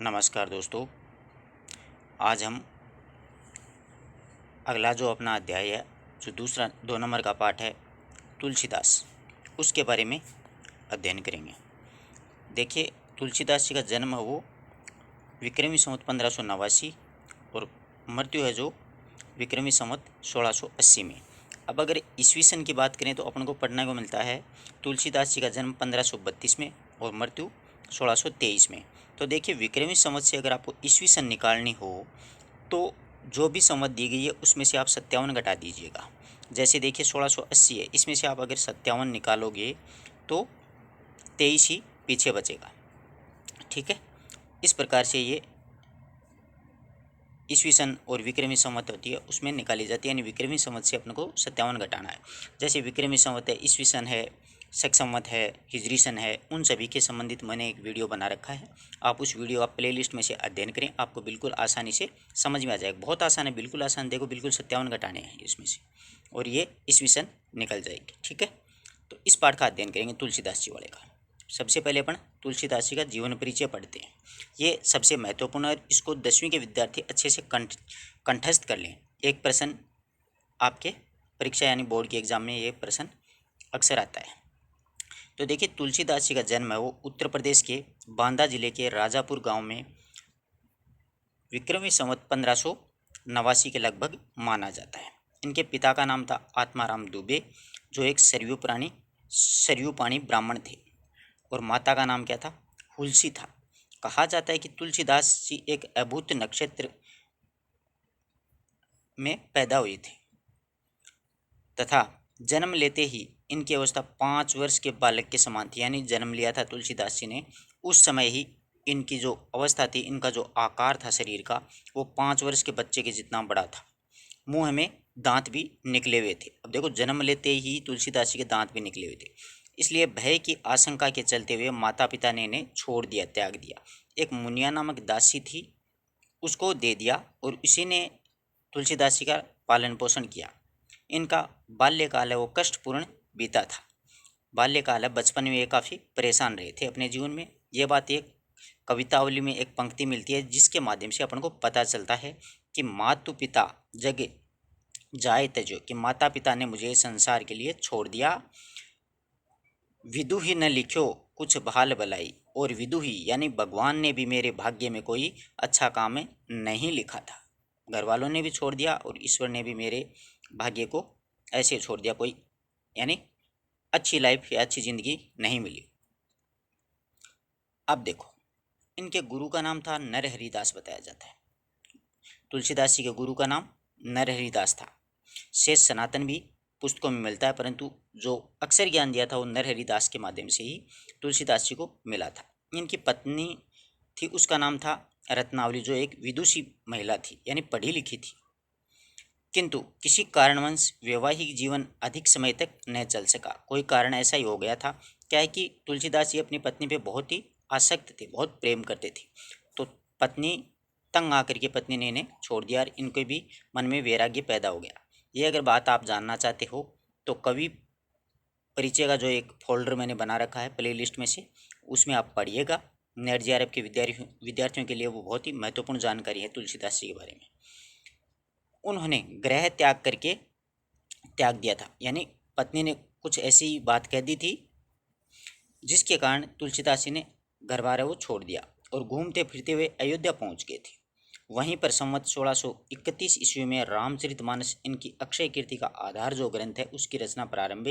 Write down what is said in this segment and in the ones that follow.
नमस्कार दोस्तों। आज हम अगला जो अपना अध्याय है, जो दूसरा 2 नंबर का पाठ है तुलसीदास, उसके बारे में अध्ययन करेंगे। देखिए, तुलसीदास जी का जन्म है वो विक्रमी संवत 1589 और मृत्यु है जो विक्रमी संवत 1680 में। अब अगर ईस्वी सन की बात करें तो अपन को पढ़ने को मिलता है तुलसीदास जी का जन्म 1532 में और मृत्यु 1623 में। तो देखिए, विक्रमी संवत से अगर आपको ईस्वी सन निकालनी हो तो जो भी संवत दी गई है उसमें से आप 57 घटा दीजिएगा। जैसे देखिए 1680 है, इसमें से आप अगर 57 निकालोगे तो 23 ही पीछे बचेगा। ठीक है, इस प्रकार से ये ईस्वी सन और विक्रमी संवत होती है उसमें निकाली जाती है, यानी विक्रमी संवत से अपने को 57 घटाना है। जैसे विक्रमी संवत है, ईस्वी सन है, शक संवत है, हिजरी सन है, उन सभी के संबंधित मैंने एक वीडियो बना रखा है। आप उस वीडियो आप प्लेलिस्ट में से अध्ययन करें, आपको बिल्कुल आसानी से समझ में आ जाएगा। बहुत आसान है, बिल्कुल आसान। देखो, बिल्कुल 57 घटाने हैं इसमें से और ये ईस्वी सन निकल जाएगी। ठीक है, तो इस पाठ का अध्ययन करेंगे तुलसीदास जी वाले का। सबसे पहले अपन तुलसीदास जी का जीवन परिचय पढ़ते हैं। ये सबसे महत्वपूर्ण है, इसको 10वीं के विद्यार्थी अच्छे से कंठस्थ कर लें। एक प्रश्न आपके परीक्षा यानी बोर्ड के एग्जाम में ये प्रश्न अक्सर आता है। तो देखिए, तुलसीदास जी का जन्म है वो उत्तर प्रदेश के बांदा जिले के राजापुर गांव में विक्रमी संवत 1589 के लगभग माना जाता है। इनके पिता का नाम था आत्माराम दुबे, जो एक सरयूपाणी ब्राह्मण थे, और माता का नाम क्या था? हुलसी था। कहा जाता है कि तुलसीदास जी एक अभूत नक्षत्र में पैदा हुई थी तथा जन्म लेते ही इनकी अवस्था 5 वर्ष के बालक के समान थी। यानी जन्म लिया था तुलसीदास जी ने, उस समय ही इनकी जो अवस्था थी, इनका जो आकार था शरीर का, वो 5 वर्ष के बच्चे के जितना बड़ा था। मुंह में दांत भी निकले हुए थे। अब देखो, जन्म लेते ही तुलसीदास जी के दांत भी निकले हुए थे। इसलिए भय की आशंका के चलते हुए माता पिता ने इन्हें छोड़ दिया, त्याग दिया। एक मुनिया नामक दासी थी, उसको दे दिया और इसी ने तुलसीदास जी का पालन पोषण किया। इनका बाल्यकाल है वो कष्टपूर्ण बीता था। बाल्यकाल है, बचपन में ये काफ़ी परेशान रहे थे अपने जीवन में। ये बात एक कवितावली में एक पंक्ति मिलती है जिसके माध्यम से अपन को पता चलता है कि मातु पिता जग जाए तजो, कि माता पिता ने मुझे संसार के लिए छोड़ दिया। विदु ही न लिखो कुछ भाल भलाई, और विदु ही यानी भगवान ने भी मेरे भाग्य में कोई अच्छा काम नहीं लिखा था। घर वालों ने भी छोड़ दिया और ईश्वर ने भी मेरे भाग्य को ऐसे छोड़ दिया, कोई यानी अच्छी लाइफ या अच्छी ज़िंदगी नहीं मिली। अब देखो, इनके गुरु का नाम था नरहरिदास बताया जाता है। तुलसीदास जी के गुरु का नाम नरहरिदास था। शेष सनातन भी पुस्तकों में मिलता है, परंतु जो अक्षर ज्ञान दिया था वो नरहरिदास के माध्यम से ही तुलसीदास जी को मिला था। इनकी पत्नी थी, उसका नाम था रत्नावली, जो एक विदुषी महिला थी, यानी पढ़ी लिखी थी। किंतु किसी कारणवश वैवाहिक जीवन अधिक समय तक न चल सका। कोई कारण ऐसा ही हो गया था। क्या है कि तुलसीदास जी अपनी पत्नी पे बहुत ही आसक्त थे, बहुत प्रेम करते थे। तो पत्नी तंग आकर के पत्नी ने इन्हें छोड़ दिया और इनके भी मन में वैराग्य पैदा हो गया। ये अगर बात आप जानना चाहते हो तो कवि परिचय का जो एक फोल्डर मैंने बना रखा है प्लेलिस्ट में से, उसमें आप पढ़िएगा। नेट जेआरएफ के विद्यार्थियों के लिए वो बहुत ही महत्वपूर्ण जानकारी है तुलसीदास जी के बारे में। उन्होंने गृह त्याग करके त्याग दिया था, यानी पत्नी ने कुछ ऐसी बात कह दी थी जिसके कारण तुलसीदास जी ने घर बार वो छोड़ दिया और घूमते फिरते हुए अयोध्या पहुंच गए थे। वहीं पर संवत 1631 ईस्वी में रामचरितमानस, इनकी अक्षय कीर्ति का आधार जो ग्रंथ है, उसकी रचना प्रारंभ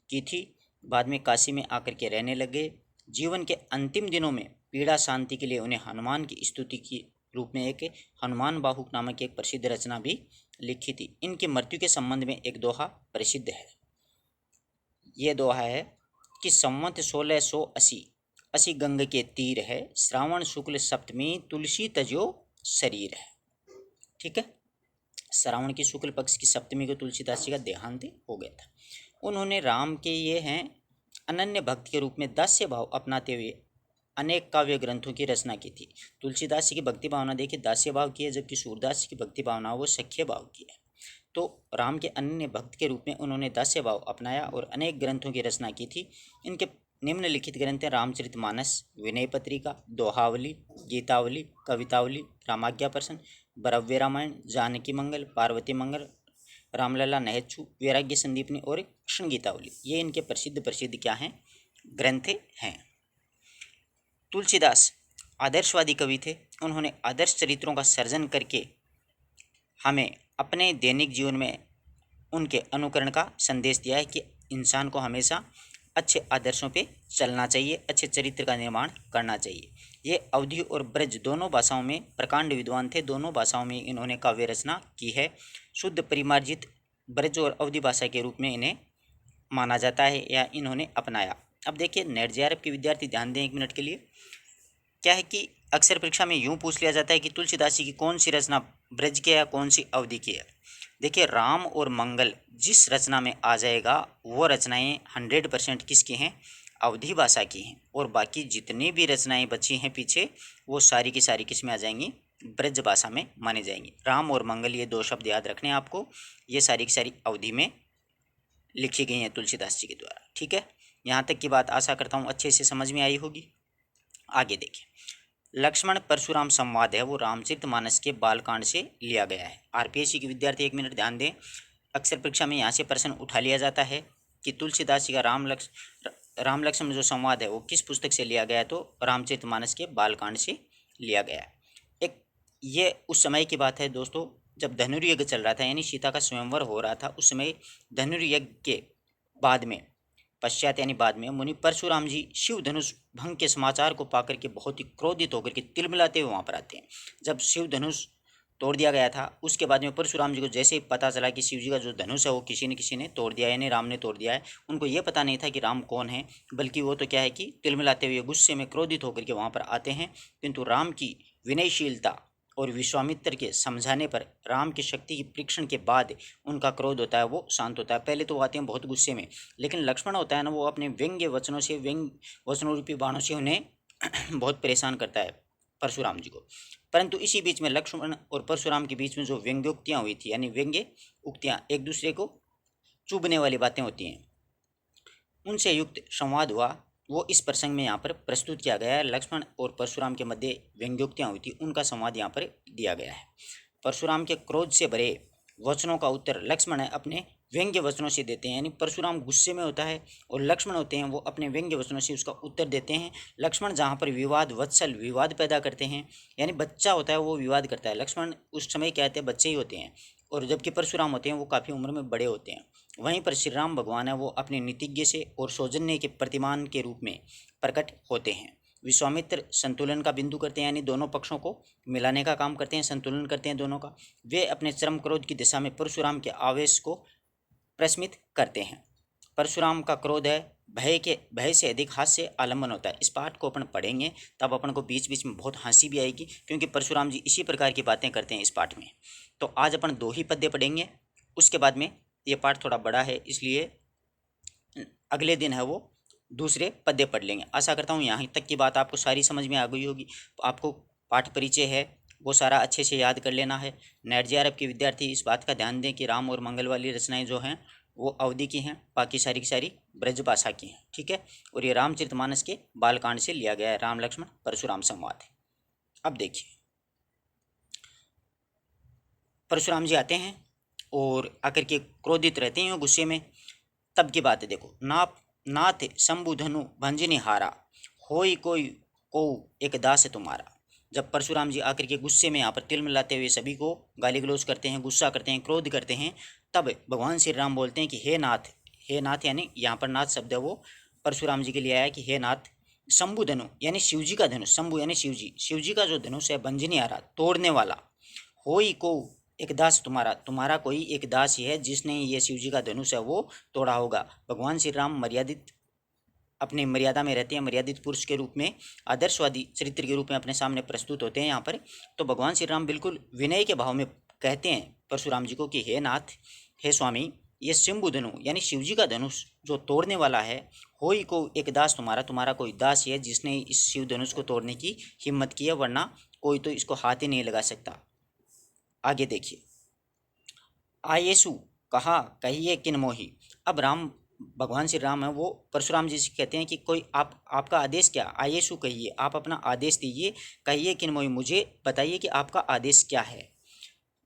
की थी। बाद में काशी में आकर के रहने लगे। जीवन के अंतिम दिनों में पीड़ा शांति के लिए उन्हें हनुमान की स्तुति की रूप में एक हनुमान बाहुक नामक एक प्रसिद्ध रचना भी लिखी थी। इनकी मृत्यु के संबंध में एक दोहा प्रसिद्ध है। ये दोहा है कि संवत 1680 असी गंग के तीर है, श्रावण शुक्ल सप्तमी तुलसी तजो शरीर है। ठीक है, श्रावण की शुक्ल पक्ष की सप्तमी को तुलसीदास जी का देहांत हो गया था। उन्होंने राम के ये हैं अनन्य भक्त के रूप में दास्य भाव अपनाते हुए अनेक काव्य ग्रंथों की रचना की थी। तुलसीदास जी की भक्ति भावना देखिए दास्य भाव की है, जबकि सूरदास जी की भक्ति भावना वो सख्य भाव की है। तो राम के अनन्य भक्त के रूप में उन्होंने दास्य भाव अपनाया और अनेक ग्रंथों की रचना की थी। इनके निम्नलिखित ग्रंथ हैं रामचरितमानस, विनय पत्रिका, दोहावली, गीतावली, कवितावली, रामाज्ञा प्रश्न, भव्य रामायण, जानकी मंगल, पार्वती मंगल, रामलला नहेच्छू, वैराग्य संदीपनी और कृष्ण गीतावली। ये इनके प्रसिद्ध प्रसिद्ध क्या हैं, ग्रंथ हैं। तुलसीदास आदर्शवादी कवि थे। उन्होंने आदर्श चरित्रों का सर्जन करके हमें अपने दैनिक जीवन में उनके अनुकरण का संदेश दिया है कि इंसान को हमेशा अच्छे आदर्शों पे चलना चाहिए, अच्छे चरित्र का निर्माण करना चाहिए। ये अवधी और ब्रज दोनों भाषाओं में प्रकांड विद्वान थे। दोनों भाषाओं में इन्होंने काव्य रचना की है। शुद्ध परिमार्जित ब्रज और अवधी भाषा के रूप में इन्हें माना जाता है या इन्होंने अपनाया। अब देखिए नेट जेआरएफ के विद्यार्थी ध्यान दें 1 मिनट के लिए। क्या है कि अक्सर परीक्षा में यूं पूछ लिया जाता है कि तुलसीदास जी की कौन सी रचना ब्रज की है या कौन सी अवधि की है। देखिए राम और मंगल जिस रचना में आ जाएगा वो रचनाएं 100% किसकी हैं, अवधी भाषा की हैं। और बाकी जितनी भी रचनाएं बची हैं पीछे वो सारी की सारी किस में आ जाएंगी, ब्रज भाषा में माने जाएंगी। राम और मंगल ये 2 शब्द याद रखने हैं आपको, ये सारी की सारी अवधि में लिखी गई हैं तुलसीदास जी के द्वारा। ठीक है, यहाँ तक की बात आशा करता हूँ अच्छे से समझ में आई होगी। आगे देखिए, लक्ष्मण परशुराम संवाद है वो रामचरितमानस के बालकांड से लिया गया है। आरपीएससी के विद्यार्थी 1 मिनट ध्यान दें। अक्सर परीक्षा में यहाँ से प्रश्न उठा लिया जाता है कि तुलसीदास जी का राम लक्ष्मण जो संवाद है वो किस पुस्तक से लिया गया है, तो रामचरितमानस के बालकांड से लिया गया है। एक ये उस समय की बात है दोस्तों जब धनुर्यज्ञ चल रहा था, यानी सीता का स्वयंवर हो रहा था। उस समय धनुर्यज्ञ के बाद में पश्चात यानी बाद में मुनि परशुराम जी शिव धनुष भंग के समाचार को पाकर के बहुत ही क्रोधित होकर के तिलमिलाते हुए वहाँ पर आते हैं। जब शिव धनुष तोड़ दिया गया था उसके बाद में परशुराम जी को जैसे ही पता चला कि शिव जी का जो धनुष है वो किसी ने तोड़ दिया है, यानी राम ने तोड़ दिया है। उनको ये पता नहीं था कि राम कौन है, बल्कि वो तो क्या है कि तिलमिलाते हुए गुस्से में क्रोधित होकर के वहाँ पर आते हैं। किंतु राम की विनयशीलता और विश्वामित्र के समझाने पर, राम की शक्ति की परीक्षण के बाद उनका क्रोध होता है वो शांत होता है। पहले तो वो आते हैं बहुत गुस्से में, लेकिन लक्ष्मण होता है ना वो अपने व्यंग्य वचनों से, व्यंग्य वचनों रूपी बाणों से उन्हें बहुत परेशान करता है परशुराम जी को। परंतु इसी बीच में लक्ष्मण और परशुराम के बीच में जो व्यंग्योक्तियाँ हुई थी, यानी व्यंग्य उक्तियाँ, एक दूसरे को चुभने वाली बातें होती हैं, उनसे युक्त संवाद हुआ, वो इस प्रसंग में यहाँ पर प्रस्तुत किया गया है। लक्ष्मण और परशुराम के मध्य व्यंग्योक्तियाँ हुई थी, उनका संवाद यहाँ पर दिया गया है। परशुराम के क्रोध से भरे वचनों का उत्तर लक्ष्मण अपने व्यंग्य वचनों से देते हैं, यानी परशुराम गुस्से में होता है और लक्ष्मण होते हैं वो अपने व्यंग्य वचनों से उसका उत्तर देते हैं। लक्ष्मण जहाँ पर विवाद वत्सल विवाद पैदा करते हैं, यानी बच्चा होता है वो विवाद करता है, लक्ष्मण उस समय क्या होते हैं, बच्चे ही होते हैं, और जबकि परशुराम होते हैं वो काफ़ी उम्र में बड़े होते हैं। वहीं पर श्री राम भगवान है वो अपने नीतिज्ञ से और सौजन्य के प्रतिमान के रूप में प्रकट होते हैं। विश्वामित्र संतुलन का बिंदु करते हैं, यानी दोनों पक्षों को मिलाने का काम करते हैं, संतुलन करते हैं दोनों का। वे अपने चरम क्रोध की दिशा में परशुराम के आवेश को प्रशमित करते हैं। परशुराम का क्रोध है भय से अधिक हास्य से आलम्बन होता है। इस पाठ को अपन पढ़ेंगे तब अपन को बीच बीच में बहुत हंसी भी आएगी, क्योंकि परशुराम जी इसी प्रकार की बातें करते हैं इस पाठ में। तो आज अपन 2 ही पद्य पढ़ेंगे, उसके बाद में ये पाठ थोड़ा बड़ा है इसलिए अगले दिन है वो दूसरे पद्य पढ़ लेंगे। आशा करता हूँ यहाँ तक की बात आपको सारी समझ में आ गई होगी। आपको पाठ परिचय है वो सारा अच्छे से याद कर लेना है। नेट जेआरएफ के विद्यार्थी इस बात का ध्यान दें कि राम और मंगल वाली रचनाएं जो हैं वो अवधि की हैं, बाकी सारी की सारी ब्रजभाषा की हैं। ठीक है, और ये रामचरितमानस के बालकांड से लिया गया है, राम लक्ष्मण परशुराम संवाद। अब देखिए, परशुराम जी आते हैं और आकर के क्रोधित रहते हैं गुस्से में। तब की बात है, देखो, नाथ शंभु धनु भंजनी हारा, होई कोई को एक दास है तुम्हारा। जब परशुराम जी आकर के गुस्से में यहाँ पर तिल मिलाते हुए सभी को गाली गलौज करते हैं, गुस्सा करते हैं, क्रोध करते हैं, तब भगवान श्री राम बोलते हैं कि हे नाथ, यानी यहाँ पर नाथ शब्द है वो परशुराम जी के लिए आया कि हे नाथ, शंभु धनु यानी शिव जी का धनुष, शंभु यानी शिव जी का जो धनुष है भंजनी हारा तोड़ने वाला, होई को एक दास तुम्हारा कोई एक दास ही है जिसने ये शिव जी का धनुष है वो तोड़ा होगा। भगवान श्री राम अपने मर्यादा में रहते हैं, मर्यादित पुरुष के रूप में, आदर्शवादी चरित्र के रूप में अपने सामने प्रस्तुत होते हैं यहाँ पर। तो भगवान श्री राम बिल्कुल विनय के भाव में कहते हैं परशुराम जी को कि हे नाथ, हे स्वामी, ये शंभु धनु यानी शिव जी का धनुष जो तोड़ने वाला है, होई को एक दास तुम्हारा कोई दास है जिसने इस शिव धनुष को तोड़ने की हिम्मत की है, वरना कोई तो इसको हाथ ही नहीं लगा सकता। आगे देखिए, आयेसु कहा कहिए किन मोही। अब राम भगवान श्री राम है वो परशुराम जी से कहते हैं कि कोई आपका आदेश क्या, आयेशु कहिए, आप अपना आदेश दीजिए, कहिए कि मुझे बताइए कि आपका आदेश क्या है।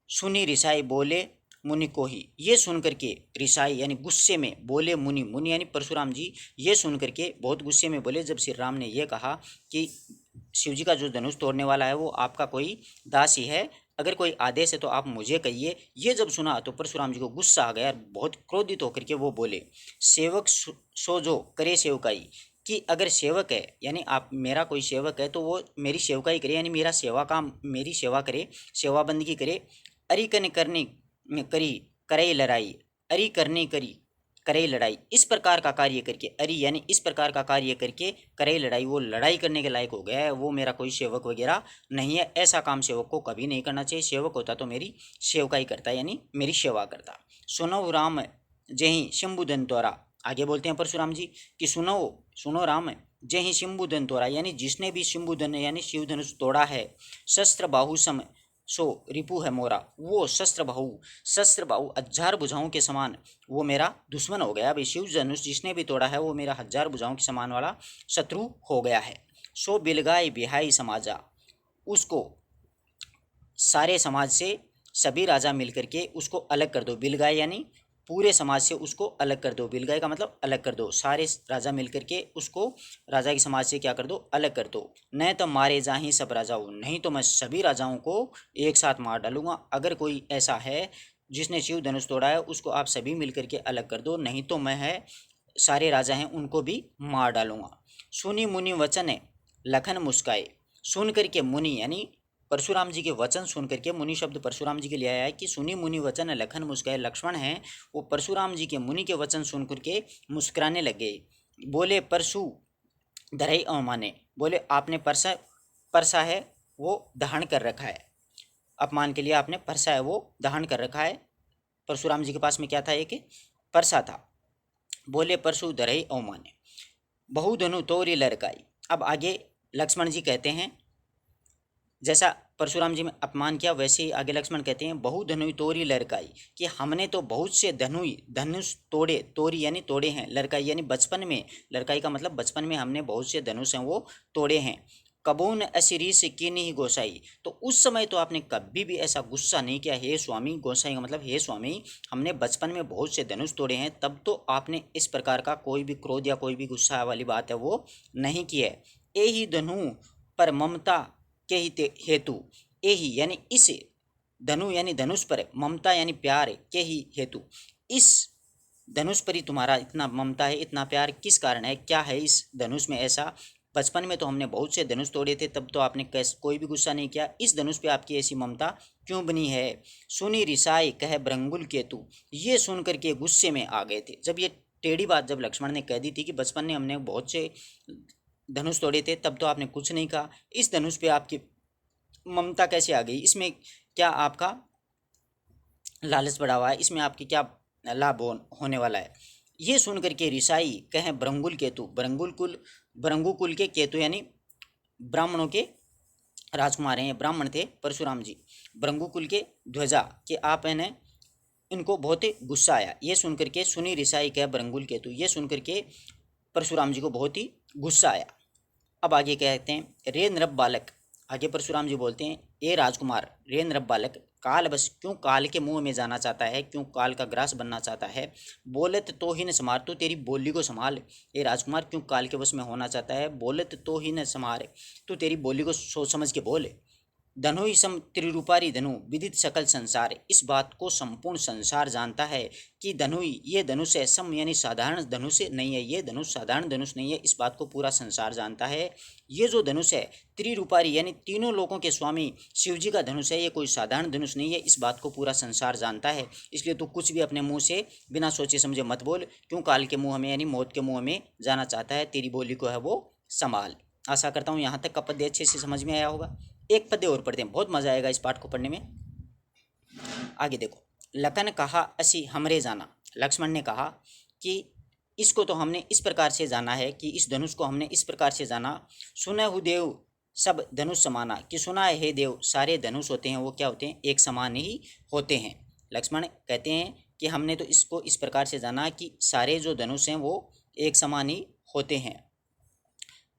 सुनी रिसाई बोले मुनि को ही, ये सुन करके रिसाई यानी गुस्से में बोले मुनि, मुनि यानी परशुराम जी, ये सुन करके बहुत गुस्से में बोले जब श्री राम ने ये कहा कि शिव जी का जो धनुष तोड़ने वाला है वो आपका कोई दास ही है, अगर कोई आदेश है तो आप मुझे कहिए। ये जब सुना तो परशुराम जी को गुस्सा आ गया, बहुत क्रोधित होकर के वो बोले, सेवक सो जो करे सेवकाई, कि अगर सेवक है यानी आप मेरा कोई सेवक है तो वो मेरी सेवकाई करे, यानी मेरा सेवा काम, मेरी सेवा करे, सेवा बंदगी करे। अरी कन करनी करी करे लड़ाई, अरी करनी करी करे लड़ाई, इस प्रकार का कार्य करके, अरी यानी इस प्रकार का कार्य करके करे लड़ाई, वो लड़ाई करने के लायक हो गया है, वो मेरा कोई सेवक वगैरह नहीं है। ऐसा काम सेवक को कभी नहीं करना चाहिए, सेवक होता तो मेरी सेवकाई करता यानी मेरी सेवा करता। सुनो राम जय शंभुधन तोरा, आगे बोलते हैं परशुराम जी कि सुनो सुनो राम जय ही शंभुधन तोरा, यानी जिसने भी शंभुधन यानी शिव धनुष तोड़ा है, शस्त्र बाहु सम सो रिपु है मोरा, वो शस्त्र बाहु 1000 भुजाओं के समान वो मेरा दुश्मन हो गया। भाई शिव धनुष जिसने भी तोड़ा है वो मेरा 1000 भुजाओं के समान वाला शत्रु हो गया है। सो बिलगाई बिहाई समाजा, उसको सारे समाज से सभी राजा मिलकर के उसको अलग कर दो, बिलगाई यानी पूरे समाज से उसको अलग कर दो, बिलगाई का मतलब अलग कर दो, सारे राजा मिलकर के उसको राजा के समाज से क्या कर दो, अलग कर दो। नहीं तो मारे जाही सब राजाओं, नहीं तो मैं सभी राजाओं को एक साथ मार डालूंगा। अगर कोई ऐसा है जिसने शिव धनुष तोड़ा है उसको आप सभी मिलकर के अलग कर दो, नहीं तो मैं है सारे राजा हैं उनको भी मार डालूंगा। सुनी मुनि वचन है लखन मुस्काए, सुन करके मुनि यानी परशुराम जी के वचन सुन करके, मुनि शब्द परशुराम जी के लिए आया है कि सुनी मुनि वचन लखन मुस्काए, लक्ष्मण हैं वो परशुराम जी के मुनि के वचन सुन करके मुस्कुराने लग गए। बोले परशु धरई अवमाने, बोले आपने परसा है वो धारण कर रखा है, अपमान के लिए आपने परसा है वो धारण कर रखा है। परशुराम जी के पास में क्या था, एक परसा था। बोले परशु धरई अवमाने बहुधनु तोरी लड़काई, अब आगे लक्ष्मण जी कहते हैं जैसा परशुराम जी में अपमान किया वैसे ही आगे लक्ष्मण कहते हैं बहुधनुई तोरी लड़काई, कि हमने तो बहुत से धनुष तोड़े, तोरी यानी तोड़े हैं, लड़काई यानी बचपन में, लड़काई का मतलब बचपन में हमने बहुत से धनुष हैं वो तोड़े हैं। कबून असिरी से की नहीं गोसाई, तो उस समय तो आपने कभी भी ऐसा गुस्सा नहीं किया, हे स्वामी, गोसाई का मतलब हे स्वामी हमने बचपन में बहुत से धनुष तोड़े हैं, तब तो आपने इस प्रकार का कोई भी क्रोध या कोई भी गुस्सा वाली बात है वो नहीं की है। ए ही धनु पर ममता के ही हेतु, यही यानी इस धनु यानी धनुष पर, ममता यानी प्यार के ही हेतु, इस धनुष पर ही तुम्हारा इतना ममता है, इतना प्यार किस कारण है, क्या है इस धनुष में ऐसा। बचपन में तो हमने बहुत से धनुष तोड़े थे तब तो आपने कोई भी गुस्सा नहीं किया, इस धनुष पे आपकी ऐसी ममता क्यों बनी है। सुनी रिसाई कह भृंगुल केतु, ये सुन करके गुस्से में आ गए थे। जब ये टेढ़ी बात जब लक्ष्मण ने कह दी थी कि बचपन में हमने बहुत से धनुष तोड़े थे तब तो आपने कुछ नहीं कहा, इस धनुष पे आपकी ममता कैसे आ गई, इसमें क्या आपका लालच बढ़ा हुआ है, इसमें आपकी क्या लाभ होने वाला है। ये सुन करके रिसाई कहें भृंगुल केतु, भृंगु कुल के केतु यानी ब्राह्मणों के राजकुमार हैं, ब्राह्मण थे परशुराम जी, भृंगु कुल के ध्वजा के आप इन्हें इनको बहुत ही गुस्सा आया। ये सुन करके सुनी रिसाई कह भृंगुल केतु, ये सुन करके परशुराम जी को बहुत ही गुस्सा आया। अब आगे कहते हैं रे नृप बालक, आगे परशुराम जी बोलते हैं ए राजकुमार, रे नृप बालक काल बस, क्यों काल के मुंह में जाना चाहता है, क्यों काल का ग्रास बनना चाहता है। बोलत तो ही न संभार, तो तेरी बोली को संभाल। ए राजकुमार क्यों काल के वश में होना चाहता है, बोलत तो ही न संभार, तो तेरी बोली को सोच समझ के बोल। धनु ही सम त्रिरूपारी धनु विदित सकल संसार, इस बात को संपूर्ण संसार जानता है कि धनुई ये धनुष है, सम यानी साधारण धनुष नहीं है, ये धनुष साधारण धनुष नहीं है, इस बात को पूरा संसार जानता है। ये जो धनुष है त्रिरूपारी यानी तीनों लोकों के स्वामी शिव जी का धनुष है, ये कोई साधारण धनुष नहीं है, इस बात को पूरा संसार जानता है। इसलिए तू कुछ भी अपने मुंह से बिना सोचे समझे मत बोल, क्यों काल के मुँह में यानी मौत के मुँह में जाना चाहता है, तेरी बोली को है वो संभाल। आशा करता हूँ यहाँ तक का पद्य अच्छे से समझ में आया होगा। एक पद्य और पढ़ते हैं, बहुत मजा आएगा इस पाठ को पढ़ने में। आगे देखो, लखन कहा असी हमरे जाना, लक्ष्मण ने कहा कि इसको तो हमने इस प्रकार से जाना है, कि इस धनुष को हमने इस प्रकार से जाना। सुने हु देव सब धनुष समाना, कि सुना है हे देव सारे धनुष होते हैं वो क्या होते हैं, एक समान ही होते हैं। लक्ष्मण कहते हैं कि हमने तो इसको इस प्रकार से जाना कि सारे जो धनुष हैं वो एक समान ही होते हैं।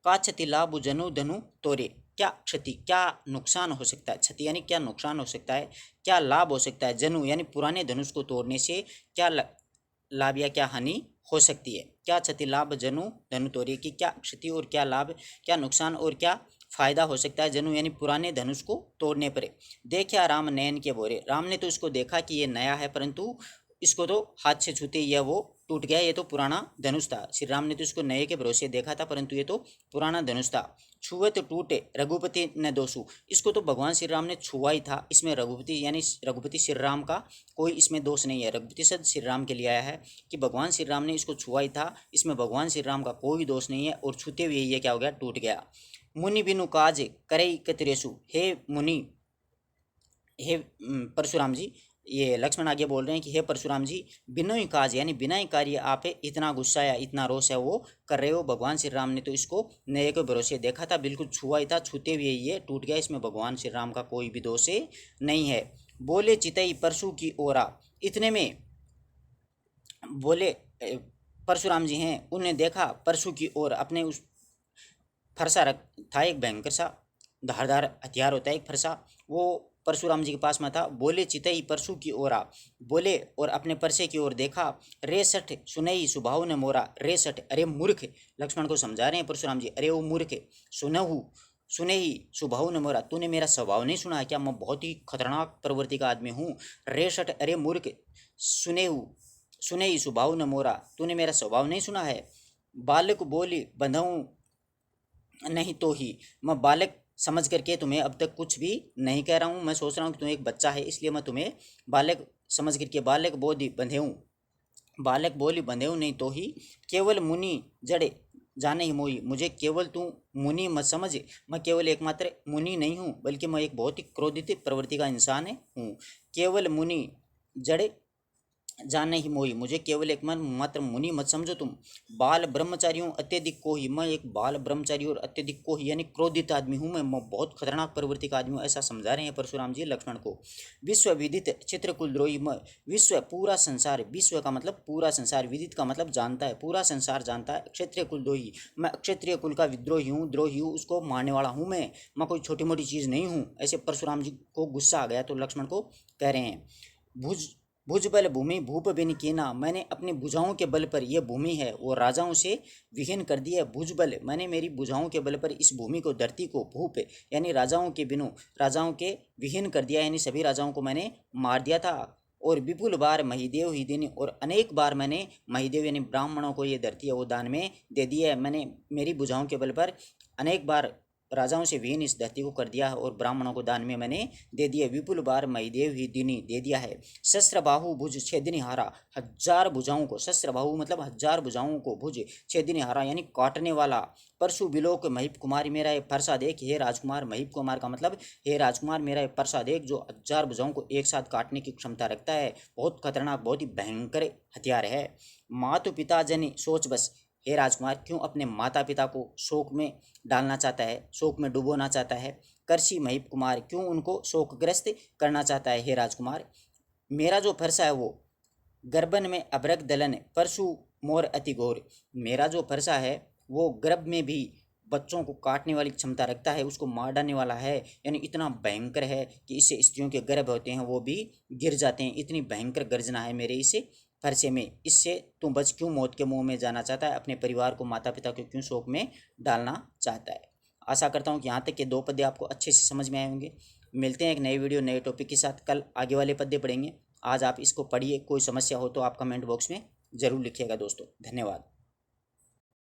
का क्षति लाभ जनु धनु तोरे, क्या क्षति क्या नुकसान हो सकता है, क्षति यानी क्या नुकसान हो सकता है, क्या लाभ हो सकता है, जनु यानी पुराने धनुष को तोड़ने से क्या लाभ या क्या हानि हो सकती है। क्या क्षति लाभ जनु धनु तोरे की क्या क्षति और क्या लाभ क्या नुकसान और क्या फायदा हो सकता है जनु यानी पुराने धनुष को तोड़ने पर। देखा राम नयन के बोरे, राम ने तो इसको देखा कि ये नया है, परंतु इसको तो हाथ से छूते यह वो टूट गया, ये तो पुराना धनुष था। श्री राम ने तो इसको नए के भरोसे देखा था, परंतु ये तो पुराना धनुष था। छुए तो टूटे रघुपति न दोषु, इसको तो भगवान श्री राम ने छुआ ही था। इसमें रघुपति यानी रघुपति श्री राम का कोई इसमें दोष नहीं है। रघुपति शब्द श्री राम के लिए आया है कि भगवान श्री राम ने इसको छुआ ही था, इसमें भगवान श्री राम का कोई दोष नहीं है। और छूते हुए ये क्या हो गया, टूट गया। मुनि बिनु काज करे कतरेसु, हे मुनि हे परशुराम जी, ये लक्ष्मण आगे बोल रहे हैं कि हे परशुराम जी, बिना ही काज यानी बिना ही कार्य आप इतना गुस्सा या इतना रोष है वो कर रहे हो। भगवान श्री राम ने तो इसको नए के भरोसे देखा था, बिल्कुल छुआ ही था, छूते हुए ये टूट गया। इसमें भगवान श्री राम का कोई भी दोष नहीं है। बोले चितई परशु की ओरा, इतने में बोले परशुराम जी हैं, उन्होंने देखा परशु की ओर, अपने उस फरसा रख था, एक भयंकर सा धारदार हथियार होता है एक फरसा, वो परशुराम जी के पास में था। बोले चितई परशु की ओरा, बोले और अपने परसे की ओर देखा। रे सठ सुनई सुभाव ने मोरा, रे सठ अरे मूर्ख, लक्ष्मण को समझा रहे हैं परशुराम जी, अरे वो मूर्ख, सुनहु सुने ही सुभाव ने मोरा, तूने मेरा स्वभाव नहीं सुना है क्या, मैं बहुत ही खतरनाक प्रवृत्ति का आदमी हूँ। रे सठ अरे मूर्ख, सुनेहु सुने ही सुभाव ने मोरा, तूने मेरा स्वभाव नहीं सुना है। बालक बोली बंधऊ नहीं तो ही, मैं बालक समझ करके तुम्हें अब तक कुछ भी नहीं कह रहा हूँ। मैं सोच रहा हूँ कि तुम एक बच्चा है, इसलिए मैं तुम्हें बालक समझ करके बालक बोली बंधेऊँ, बालक बोली बंधेऊँ नहीं तो ही। केवल मुनि जड़े जाने ही मोही, मुझे केवल तू मुनि मत समझ, मैं केवल एकमात्र मुनि नहीं हूँ, बल्कि मैं एक बहुत ही क्रोधित प्रवृत्ति का इंसान हूँ। केवल मुनि जड़े जाने ही मोही, मुझे केवल एक मन मात्र मुनि मत समझो तुम। बाल ब्रह्मचारियों अत्यधिक को ही, मैं एक बाल ब्रह्मचारी और अत्यधिक को ही यानी क्रोधित आदमी हूँ, मैं बहुत खतरनाक प्रवृत्ति का आदमी हूँ, ऐसा समझा रहे हैं परशुराम जी लक्ष्मण को। विश्व विदित चित्रकुल द्रोही, मैं विश्व पूरा संसार, विश्व का मतलब पूरा संसार, विदित का मतलब जानता है, पूरा संसार जानता है। क्षत्रिय कुल द्रोही, मैं क्षत्रिय कुल का विद्रोही हूँ, द्रोही हूँ, उसको मारने वाला हूँ मैं कोई छोटी मोटी चीज़ नहीं हूँ। ऐसे परशुराम जी को गुस्सा आ गया तो लक्ष्मण को कह रहे हैं। भुज भुज बल भूमि भूप बिन कीना, मैंने अपनी भुजाओं के बल पर, यह भूमि है वो राजाओं से विहीन कर दिया है। भुज बल मैंने मेरी भुजाओं के बल पर इस भूमि को, धरती को, भूप यानी राजाओं के बिनु, राजाओं के विहीन कर दिया, यानी सभी राजाओं को मैंने मार दिया था। और विपुल बार महिदेव ही देनी, और अनेक बार मैंने महिदेव यानी ब्राह्मणों को ये धरती है वो दान में दे दिया है। मैंने मेरी भुजाओं के बल पर अनेक बार राजाओं से विहीन इस धरती को कर दिया है, और ब्राह्मणों को दान में मैंने दे दिया। विपुल बार महिदेव ही दिनी दे दिया है। शस्त्र बाहु भुज छेदिनी हारा, हजार भुजाओं को, शस्त्र बाहु मतलब हजार भुजाओं को, भुज छेदिनी हारा यानी काटने वाला। परशु बिलोक महीप कुमार, मेरा ये परसा देख, हे राजकुमार, महीप कुमार का मतलब हे राजकुमार मेरा ये परसा देख, जो हजार भुजाओं को एक साथ काटने की क्षमता रखता है। बहुत खतरनाक, बहुत ही भयंकर हथियार है। मातु पिता जनी सोच बस, हे राजकुमार क्यों अपने माता पिता को शोक में डालना चाहता है, शोक में डुबोना चाहता है। कर्षि महीप कुमार, क्यों उनको शोकग्रस्त करना चाहता है। हे राजकुमार मेरा जो फरसा है वो गर्भन में अभ्रक दलन, परशु मोर अति घोर, मेरा जो फरसा है वो गर्भ में भी बच्चों को काटने वाली क्षमता रखता है, उसको मार डालने वाला है, यानी इतना भयंकर है कि इससे स्त्रियों के गर्भ होते हैं वो भी गिर जाते हैं। इतनी भयंकर गर्जना है मेरे इस फरसे में, इससे तू बच क्यों मौत के मुंह में जाना चाहता है, अपने परिवार को, माता पिता को क्यों शोक में डालना चाहता है। आशा करता हूँ कि यहाँ तक के दो पद्य आपको अच्छे से समझ में आए होंगे। मिलते हैं एक नई वीडियो नए टॉपिक के साथ, कल आगे वाले पद्य पढ़ेंगे। आज आप इसको पढ़िए, कोई समस्या हो तो आप कमेंट बॉक्स में ज़रूर लिखिएगा दोस्तों। धन्यवाद।